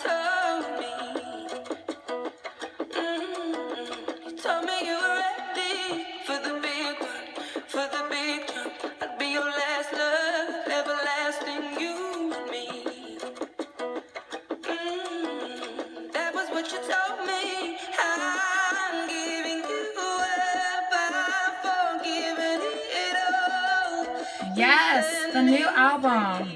told me. You told me you were ready for the big one, for the big jump. I'd be your last love, everlasting, you and me. That was what you told me. I'm giving you up, I've forgiven it all. Yes, the new album.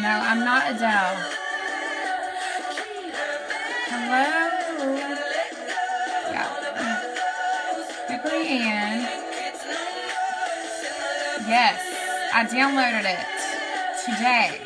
No, I'm not Adele. Hello? Yeah. Quickly and yes, I downloaded it today.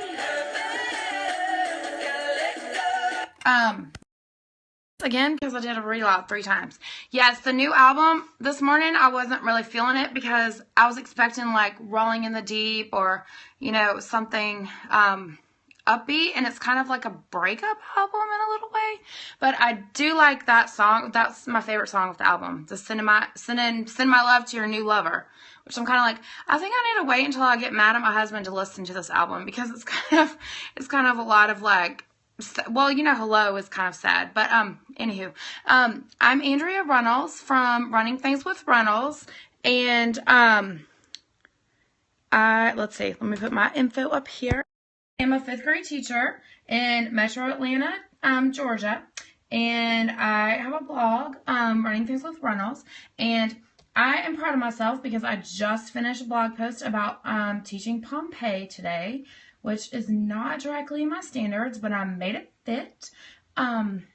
Again, because I did a reload 3 times. Yes, the new album. This morning I wasn't really feeling it because I was expecting like Rolling in the Deep or, you know, something upbeat, and it's kind of like a breakup album in a little way. But I do like that song. That's my favorite song of the album. The Send My Love to Your New Lover. Which I'm kind of like, I think I need to wait until I get mad at my husband to listen to this album, because it's kind of a lot of like, well, you know, Hello is kind of sad, but anywho, I'm Andrea Runnels from Running Things with Runnels, and let's see, let me put my info up here. I'm a 5th grade teacher in Metro Atlanta, Georgia, and I have a blog, Running Things with Runnels, and I am proud of myself because I just finished a blog post about teaching Pompeii today, which is not directly my standards, but I made it fit. And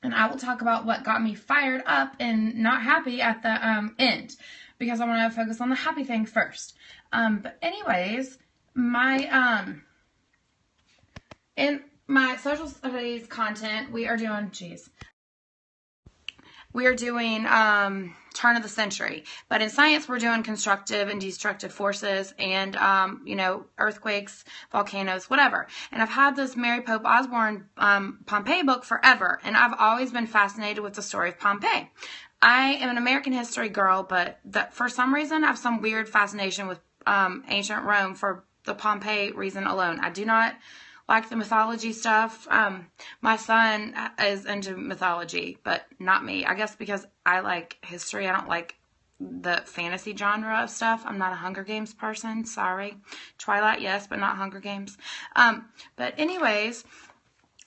I will talk about what got me fired up and not happy at the end, because I want to focus on the happy thing first. But anyways, in my social studies content, we are doing turn of the century, but in science we're doing constructive and destructive forces and you know, earthquakes, volcanoes, whatever. And I've had this Mary Pope Osborne Pompeii book forever, and I've always been fascinated with the story of Pompeii. I am an American history girl, but for some reason I have some weird fascination with ancient Rome for the Pompeii reason alone. I do not like the mythology stuff. My son is into mythology, but not me. I guess because I like history. I don't like the fantasy genre of stuff. I'm not a Hunger Games person. Sorry. Twilight, yes, but not Hunger Games. But anyways,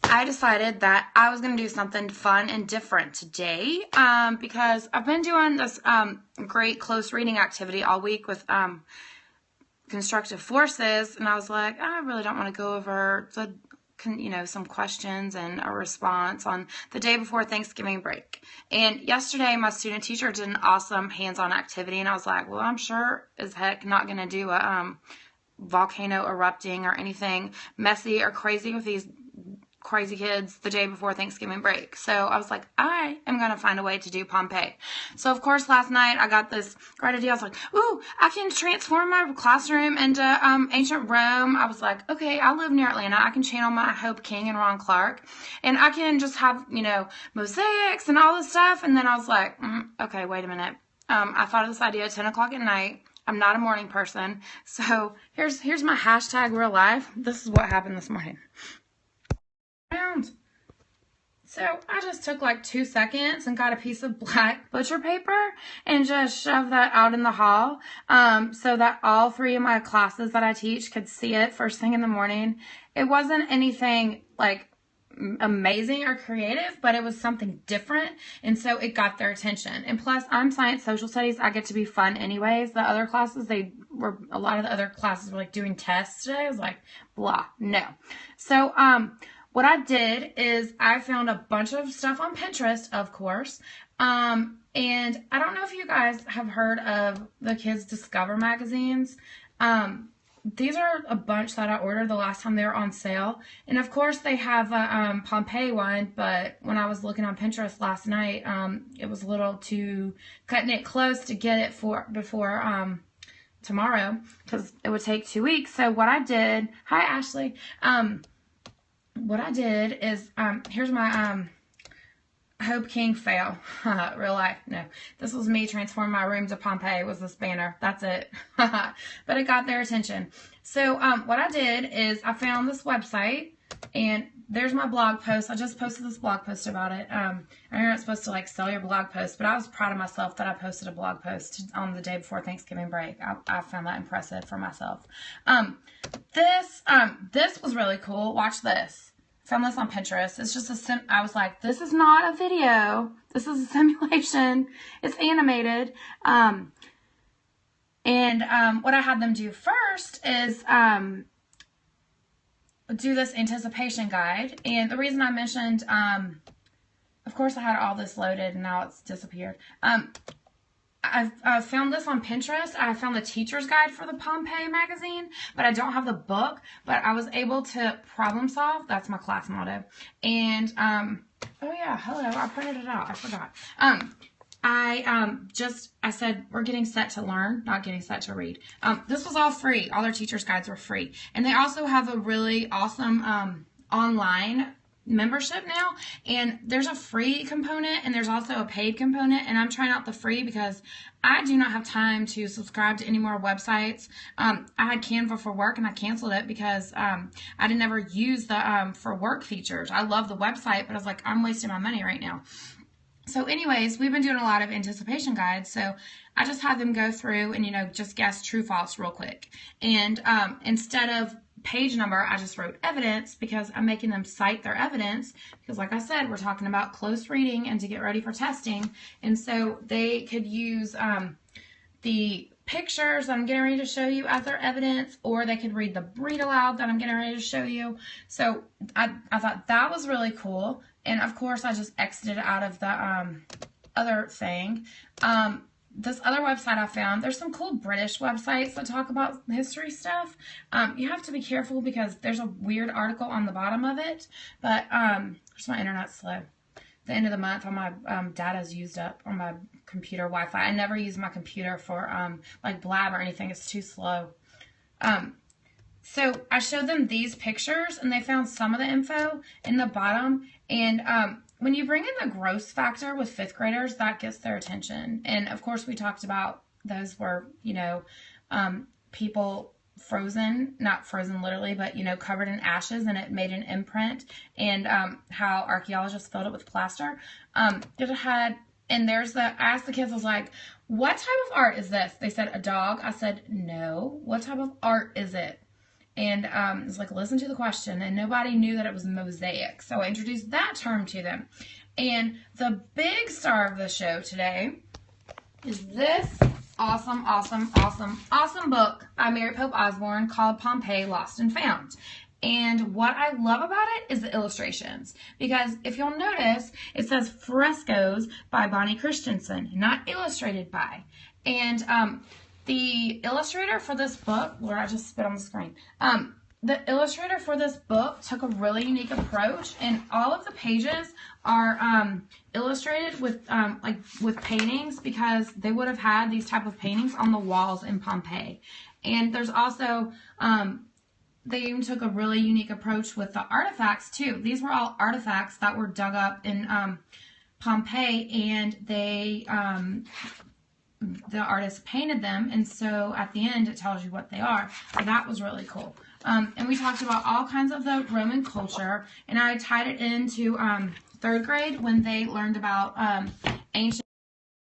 I decided that I was going to do something fun and different today, because I've been doing this great close reading activity all week with constructive forces, and I was like, I really don't want to go over the, you know, some questions and a response on the day before Thanksgiving break. And yesterday my student teacher did an awesome hands-on activity, and I was like, well, I'm sure as heck not going to do a volcano erupting or anything messy or crazy with these crazy kids the day before Thanksgiving break. So I was like, I am going to find a way to do Pompeii. So of course last night I got this great idea. I was like, ooh, I can transform my classroom into ancient Rome. I was like, okay, I live near Atlanta. I can channel my Hope King and Ron Clark, and I can just have, you know, mosaics and all this stuff. And then I was like, okay, wait a minute. I thought of this idea at 10 o'clock at night. I'm not a morning person. So here's my hashtag real life. This is what happened this morning. So I just took like 2 seconds and got a piece of black butcher paper and just shoved that out in the hall, so that all 3 of my classes that I teach could see it first thing in the morning. It wasn't anything like amazing or creative, but it was something different, and so it got their attention. And plus, I'm science social studies. I get to be fun anyways. The other classes, a lot of the other classes were like doing tests today. I was like, blah, no. So what I did is I found a bunch of stuff on Pinterest, of course, and I don't know if you guys have heard of the Kids Discover magazines. These are a bunch that I ordered the last time they were on sale, and of course they have a Pompeii one, but when I was looking on Pinterest last night, it was a little too cutting it close to get it before tomorrow, because it would take 2 weeks. So what I did, hi Ashley, what I did is, here's my Hope King fail. Real life. No. This was me transforming my room to Pompeii, was this banner. That's it. But it got their attention. So what I did is I found this website, and there's my blog post. I just posted this blog post about it. I know you're not supposed to like sell your blog post, but I was proud of myself that I posted a blog post on the day before Thanksgiving break. I found that impressive for myself. This was really cool. Watch this. Found this on Pinterest. It's just I was like, this is not a video. This is a simulation. It's animated. What I had them do first is do this anticipation guide. And the reason I mentioned, of course I had all this loaded and now it's disappeared. I found this on Pinterest. I found the teacher's guide for the Pompeii magazine, but I don't have the book, but I was able to problem solve. That's my class motto. And, oh yeah, hello, I printed it out. I forgot. I said, we're getting set to learn, not getting set to read. This was all free. All their teacher's guides were free. And they also have a really awesome, online membership now, and there's a free component and there's also a paid component, and I'm trying out the free because I do not have time to subscribe to any more websites. I had Canva for work and I canceled it because I didn't ever use the for work features. I love the website, but I was like, I'm wasting my money right now. So anyways, we've been doing a lot of anticipation guides, so I just had them go through and, just guess true, false real quick. And instead of page number, I just wrote evidence because I'm making them cite their evidence because, like I said, we're talking about close reading and to get ready for testing. And so they could use the pictures that I'm getting ready to show you as their evidence, or they could read the read aloud that I'm getting ready to show you. So I thought that was really cool. And of course, I just exited out of the other thing. This other website I found, there's some cool British websites that talk about history stuff. You have to be careful because there's a weird article on the bottom of it. But, there's my internet slow. The end of the month, all my data's used up on my computer Wi-Fi. I never use my computer for like Blab or anything. It's too slow. So I showed them these pictures, and they found some of the info in the bottom. And when you bring in the gross factor with fifth graders, that gets their attention. And of course, we talked about those were, people frozen, not frozen literally, but, covered in ashes, and it made an imprint, and how archaeologists filled it with plaster. I asked the kids, I was like, what type of art is this? They said, a dog. I said, no. What type of art is it? And it's like, listen to the question. And nobody knew that it was mosaic. So I introduced that term to them. And the big star of the show today is this awesome book by Mary Pope Osborne called Pompeii, Lost and Found. And what I love about it is the illustrations. Because if you'll notice, it says frescoes by Bonnie Christensen, not illustrated by. And the illustrator for this book, Lord, I just spit on the screen. The illustrator for this book took a really unique approach, and all of the pages are illustrated with with paintings, because they would have had these type of paintings on the walls in Pompeii. And there's also they even took a really unique approach with the artifacts too. These were all artifacts that were dug up in Pompeii, and they the artist painted them, and so at the end it tells you what they are. So that was really cool. And we talked about all kinds of the Roman culture, and I tied it into third grade when they learned about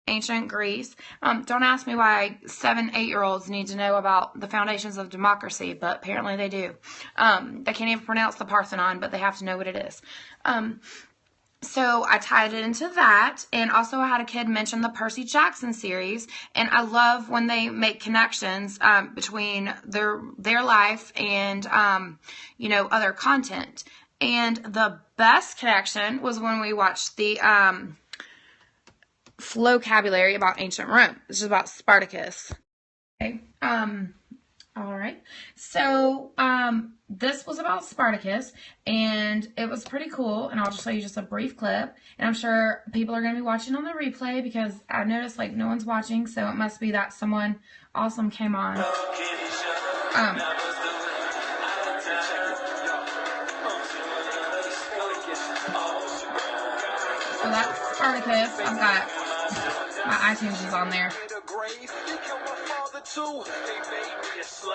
ancient Greece. Don't ask me why 7-8-year-olds need to know about the foundations of democracy, but apparently they do. They can't even pronounce the Parthenon, but they have to know what it is. So I tied it into that, and also I had a kid mention the Percy Jackson series, and I love when they make connections between their life and other content. And the best connection was when we watched the vocabulary about ancient Rome. This is about Spartacus. Okay. All right. So this was about Spartacus, and it was pretty cool, and I'll just show you just a brief clip, and I'm sure people are going to be watching on the replay because I noticed like no one's watching, so it must be that someone awesome came on. So that's Spartacus. I've got my iTunes is on there.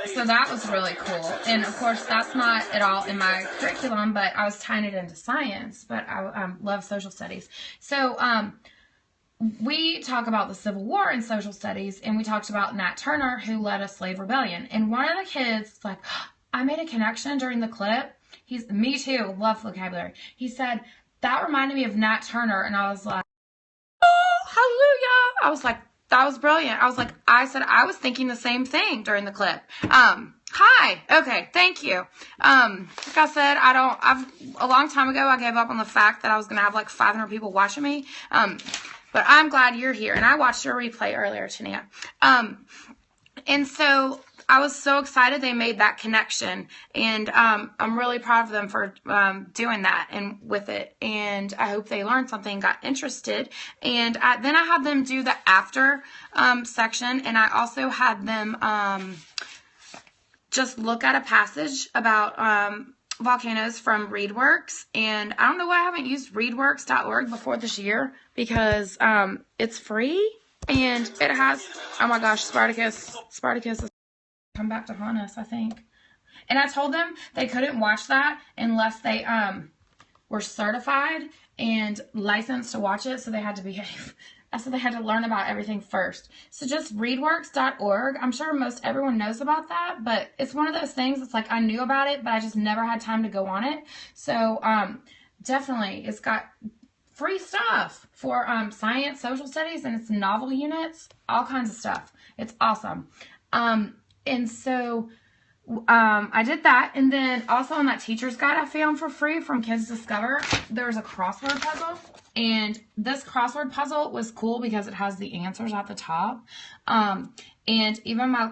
So that was really cool. And of course, that's not at all in my curriculum, but I was tying it into science, but I love social studies. So we talk about the Civil War in social studies, and we talked about Nat Turner, who led a slave rebellion. And one of the kids was like, I made a connection during the clip. Me too, love vocabulary. He said, that reminded me of Nat Turner, and I was like, oh, hallelujah. I was like, that was brilliant. I said I was thinking the same thing during the clip. Hi. Okay. Thank you. Like I said, a long time ago, I gave up on the fact that I was going to have like 500 people watching me. But I'm glad you're here. And I watched your replay earlier, Tania. And so I was so excited they made that connection, and I'm really proud of them for doing that and with it. And I hope they learned something, got interested. And then I had them do the after section, and I also had them just look at a passage about volcanoes from ReadWorks. And I don't know why I haven't used readworks.org before this year, because it's free. And it has, oh my gosh, Spartacus has come back to haunt us, I think. And I told them they couldn't watch that unless they were certified and licensed to watch it, so they had to behave. I said they had to learn about everything first. So just readworks.org. I'm sure most everyone knows about that, but it's one of those things. It's like I knew about it, but I just never had time to go on it. So definitely, it's got free stuff for science, social studies, and it's novel units, all kinds of stuff. It's awesome. And so I did that. And then also on that teacher's guide I found for free from Kids Discover, there's a crossword puzzle. And this crossword puzzle was cool because it has the answers at the top. And even my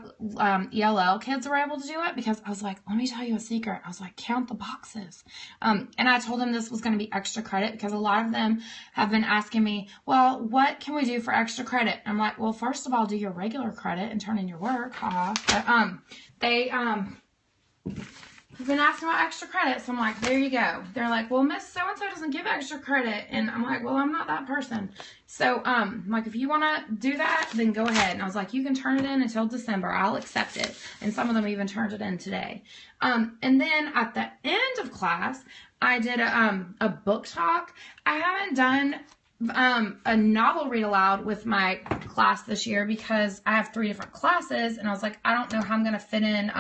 ELL kids were able to do it, because I was like, let me tell you a secret. I was like, count the boxes. And I told them this was going to be extra credit, because a lot of them have been asking me, well, what can we do for extra credit? I'm like, well, first of all, do your regular credit and turn in your work. But they have been asking about extra credit, so I'm like, there you go. They're like, well, Miss So-and-so doesn't give extra credit, and I'm like, well, I'm not that person. So, like, if you want to do that, then go ahead. And I was like, you can turn it in until December. I'll accept it. And some of them even turned it in today. And then at the end of class, I did a book talk. I haven't done a novel read aloud with my class this year, because I have 3 different classes, and I was like, I don't know how I'm going to fit in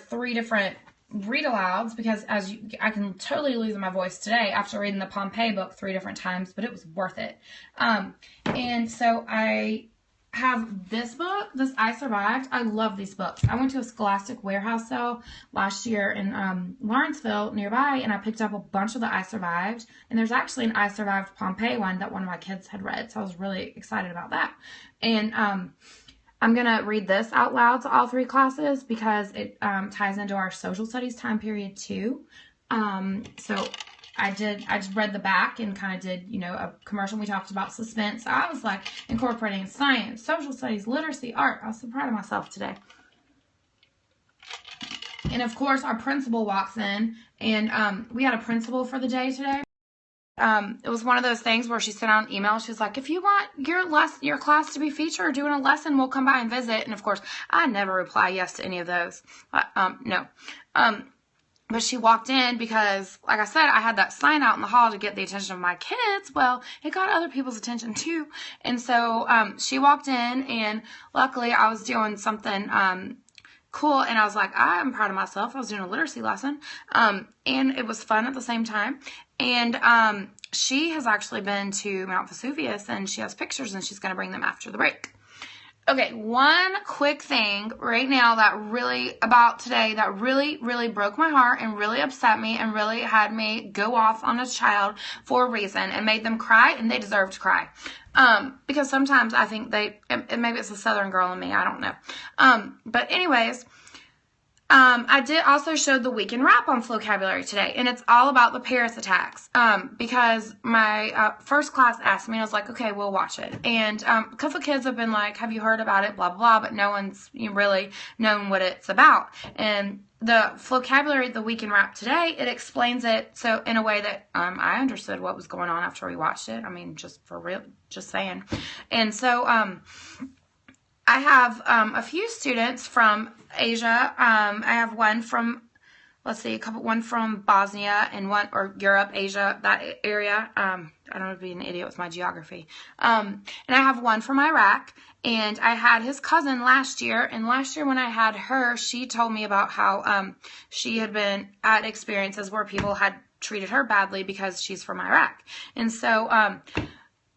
3 different read alouds, because I can totally lose my voice today after reading the Pompeii book 3 different times, but it was worth it. And so I have this book, this I Survived. I love these books. I went to a Scholastic warehouse sale last year in Lawrenceville nearby, and I picked up a bunch of the I Survived. And there's actually an I Survived Pompeii one that one of my kids had read, so I was really excited about that. And I'm going to read this out loud to all 3 classes, because it ties into our social studies time period too. So I just read the back and kind of did, a commercial. We talked about suspense. So I was like incorporating science, social studies, literacy, art. I was so proud of myself today. And of course, our principal walks in, and we had a principal for the day today. It was one of those things where she sent out an email. She was like, if you want your class to be featured or doing a lesson, we'll come by and visit. And of course, I never reply yes to any of those. No. But she walked in because, like I said, I had that sign out in the hall to get the attention of my kids. Well, it got other people's attention too. And so she walked in, and luckily I was doing something cool, and I was like, I'm proud of myself. I was doing a literacy lesson, and it was fun at the same time. And she has actually been to Mount Vesuvius, and she has pictures, and she's going to bring them after the break. Okay, one quick thing right now about today that really broke my heart and really upset me and really had me go off on a child for a reason and made them cry, and they deserve to cry. Because sometimes I think maybe it's a Southern girl in me, I don't know. But anyways, I did also show the weekend wrap on vocabulary today, and it's all about the Paris attacks, because my first class asked me, and I was like, okay, we'll watch it. And a couple of kids have been like, have you heard about it, blah, blah, blah, but no one's really known what it's about. And the vocabulary of the week in rap today, it explains it so in a way that I understood what was going on after we watched it. I mean, just for real, just saying. And so I have a few students from Asia. I have one from, let's see, one from Bosnia and one, or Europe, Asia, that area. I don't want to be an idiot with my geography. And I have one from Iraq. And I had his cousin last year, and last year when I had her, she told me about how she had been at experiences where people had treated her badly because she's from Iraq. And so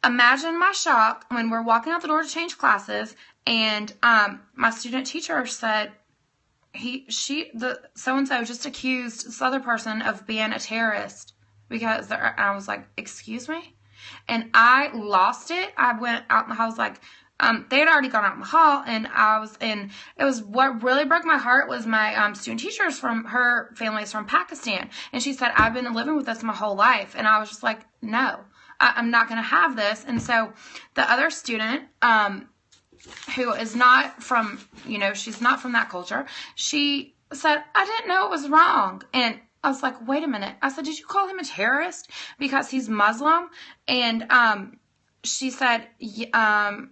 imagine my shock when we're walking out the door to change classes, and my student teacher said, so-and-so just accused this other person of being a terrorist because I was like, excuse me? And I lost it. I went out and I was like, they had already gone out in the hall, and it was what really broke my heart was my student teachers from her family is from Pakistan. And she said, I've been living with this my whole life. And I was just like, no, I'm not going to have this. And so the other student, who is not from, she's not from that culture, she said, I didn't know it was wrong. And I was like, wait a minute. I said, did you call him a terrorist because he's Muslim? And she said,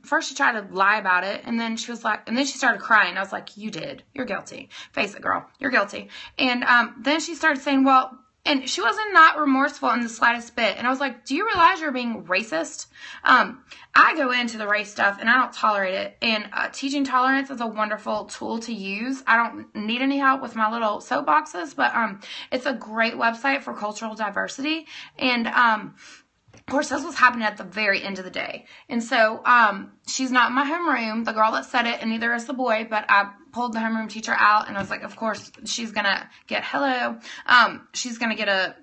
first she tried to lie about it, and then she was like, and then she started crying. I was like, you did. You're guilty. Face it, girl. You're guilty. And then she started saying, well, and she wasn't not remorseful in the slightest bit. And I was like, do you realize you're being racist? I go into the race stuff, and I don't tolerate it. And teaching tolerance is a wonderful tool to use. I don't need any help with my little soapboxes, but it's a great website for cultural diversity. And of course, this was happening at the very end of the day. And so she's not in my homeroom, the girl that said it, and neither is the boy, but I pulled the homeroom teacher out, and I was like, of course, she's going to get, she's going to get a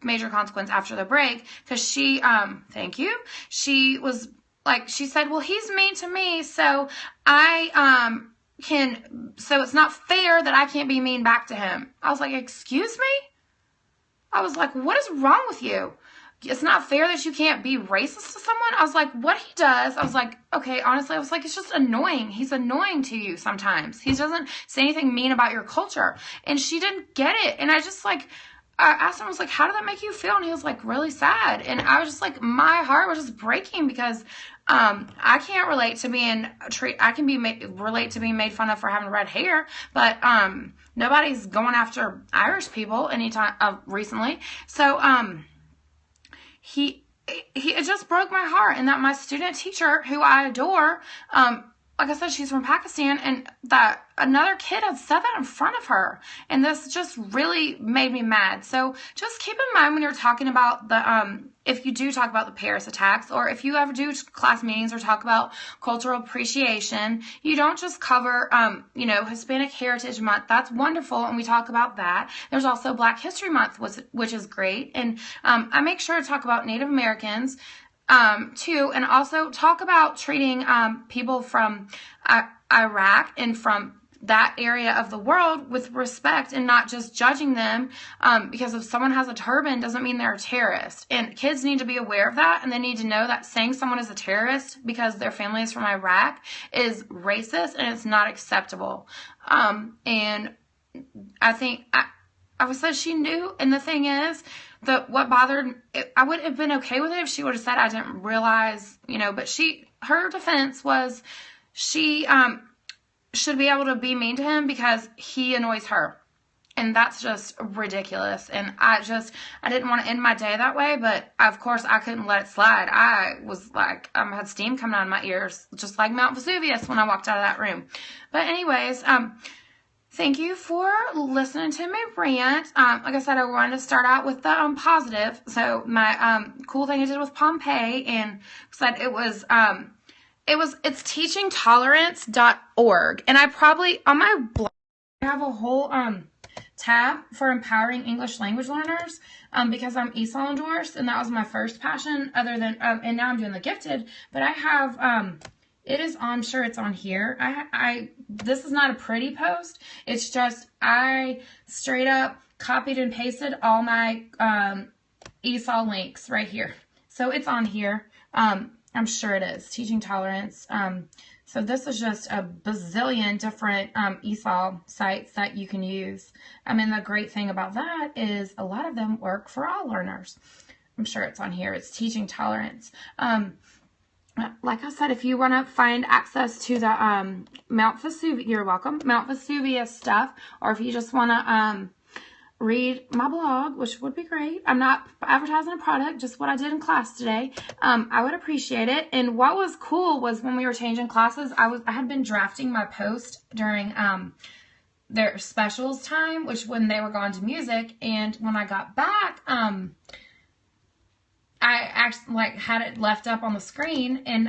major consequence after the break, because she, thank you, she was like, she said, well, he's mean to me, so so it's not fair that I can't be mean back to him. I was like, excuse me? I was like, what is wrong with you? It's not fair that you can't be racist to someone. I was like, what he does, I was like, okay, honestly, I was like, it's just annoying. He's annoying to you sometimes. He doesn't say anything mean about your culture. And she didn't get it. And I just like, I asked him, I was like, how did that make you feel? And he was like, really sad. And I was just like, my heart was just breaking because I can't relate to being I can relate to being made fun of for having red hair, but nobody's going after Irish people anytime recently. So it just broke my heart, and that my student teacher, who I adore, like I said, she's from Pakistan, and that another kid had said that in front of her, and this just really made me mad. So just keep in mind when you're talking about if you do talk about the Paris attacks, or if you ever do class meetings or talk about cultural appreciation, you don't just cover, Hispanic Heritage Month. That's wonderful, and we talk about that. There's also Black History Month, which is great, and I make sure to talk about Native Americans, too, and also talk about treating people from Iraq and from that area of the world with respect and not just judging them because if someone has a turban doesn't mean they're a terrorist. And kids need to be aware of that, and they need to know that saying someone is a terrorist because their family is from Iraq is racist and it's not acceptable. And I think I was said she knew, and the thing is, what bothered, I would have been okay with it if she would have said, I didn't realize, but her defense was she should be able to be mean to him because he annoys her. And that's just ridiculous. And I didn't want to end my day that way, but of course I couldn't let it slide. I was like, I had steam coming out of my ears, just like Mount Vesuvius when I walked out of that room. But anyways, thank you for listening to me rant. Like I said, I wanted to start out with the positive. So my cool thing I did with Pompeii, and said it's teachingtolerance.org. And I probably, on my blog, I have a whole tab for empowering English language learners because I'm ESOL endorsed, and that was my first passion other than, and now I'm doing the gifted. But I have, it is on, sure it's on here. This is not a pretty post. It's just, I straight up copied and pasted all my ESOL links right here. So it's on here. I'm sure it is. Teaching Tolerance. So this is just a bazillion different ESOL sites that you can use. I mean, the great thing about that is a lot of them work for all learners. I'm sure it's on here. It's teaching tolerance. Like I said, if you want to find access to the Mount Vesuvius, you're welcome, Mount Vesuvius stuff, or if you just want to read my blog, which would be great. I'm not advertising a product, just what I did in class today. I would appreciate it. And what was cool was when we were changing classes, I had been drafting my post during their specials time, which when they were gone to music. And when I got back, I actually had it left up on the screen, and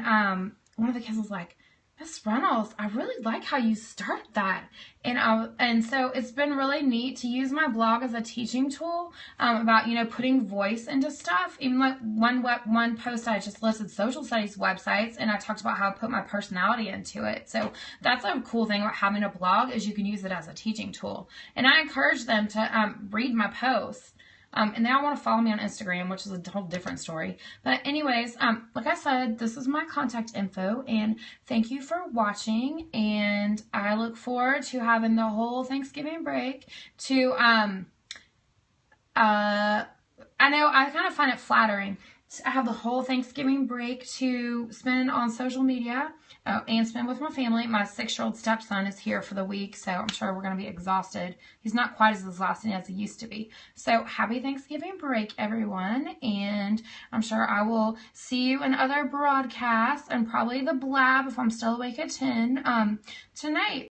one of the kids was like, Miss Reynolds, I really like how you start that. And so it's been really neat to use my blog as a teaching tool about, putting voice into stuff. Even like one post I just listed social studies websites, and I talked about how I put my personality into it. So that's a cool thing about having a blog, is you can use it as a teaching tool. And I encourage them to read my posts. And they all want to follow me on Instagram, which is a whole different story. But anyways, like I said, this is my contact info, and thank you for watching. And I look forward to having the whole Thanksgiving break to, I know I kind of find it flattering to have the whole Thanksgiving break to spend on social media and spend with my family. My 6-year-old stepson is here for the week, so I'm sure we're going to be exhausted. He's not quite as exhausted as he used to be. So happy Thanksgiving break, everyone, and I'm sure I will see you in other broadcasts and probably the Blab if I'm still awake at 10 tonight.